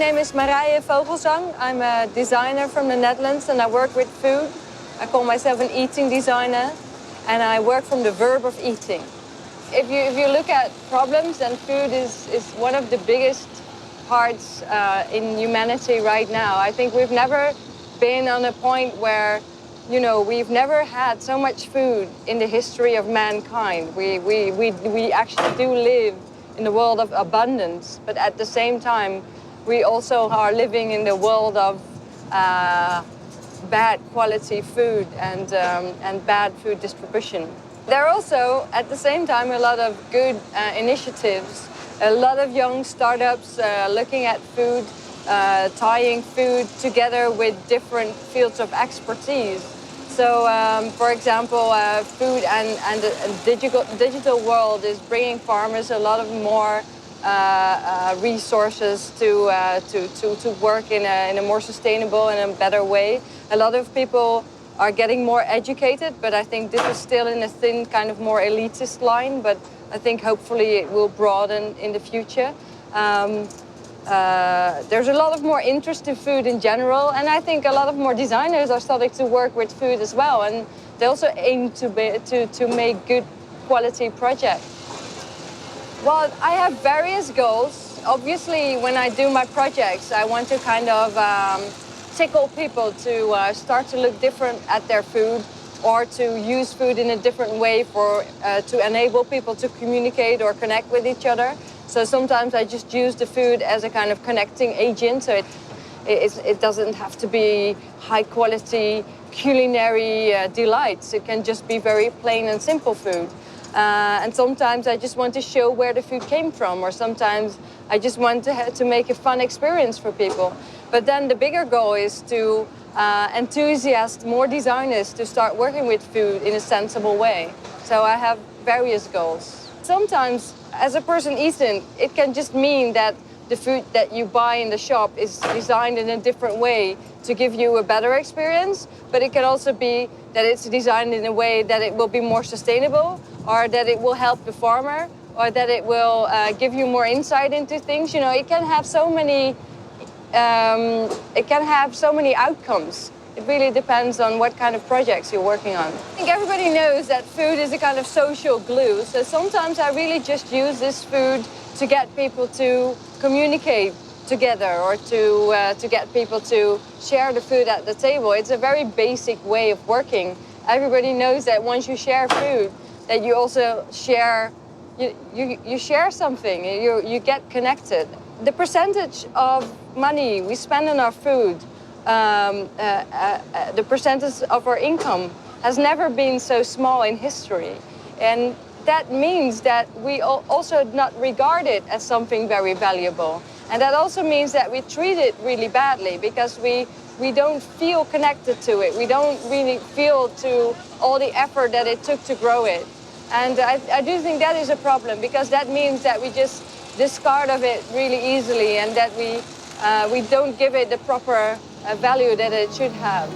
name is Marije Vogelzang. I'm a designer from the Netherlands and I work with food. I call myself an eating designer and I work from the verb of eating. If you look at problems, then food is one of the biggest parts in humanity right now. I think we've never been on a point where, we've never had so much food in the history of mankind. We actually do live in the world of abundance, but at the same time, we also are living in the world of bad quality food and bad food distribution. There are also, at the same time, a lot of good initiatives, a lot of young startups looking at food, tying food together with different fields of expertise. So, for example, food and the digital world is bringing farmers a lot of more resources to work in a more sustainable and a better way. A lot of people are getting more educated, but I think this is still in a thin, kind of more elitist line, but I think hopefully it will broaden in the future. There's a lot of more interest in food in general, and I think a lot of more designers are starting to work with food as well, and they also aim to make good quality projects. Well, I have various goals. Obviously, when I do my projects, I want to kind of tickle people to start to look different at their food or to use food in a different way to enable people to communicate or connect with each other. So sometimes I just use the food as a kind of connecting agent. So it doesn't have to be high quality culinary delights. It can just be very plain and simple food. And sometimes I just want to show where the food came from, or sometimes I just want to make a fun experience for people. But then the bigger goal is to enthusiast more designers to start working with food in a sensible way. So I have various goals. Sometimes, as a person eating, it can just mean that the food that you buy in the shop is designed in a different way to give you a better experience, but it can also be that it's designed in a way that it will be more sustainable, or that it will help the farmer, or that it will give you more insight into things. It can have so many outcomes. It really depends on what kind of projects you're working on. I think everybody knows that food is a kind of social glue, so sometimes I really just use this food to get people to communicate together, or to get people to share the food at the table. It's a very basic way of working. Everybody knows that once you share food, that you also share, you share something, you get connected. The percentage of money we spend on our food, the percentage of our income has never been so small in history. And that means that we also not regard it as something very valuable. And that also means that we treat it really badly because we don't feel connected to it. We don't really feel to all the effort that it took to grow it. And I do think that is a problem, because that means that we just discard of it really easily, and that we don't give it the proper value that it should have.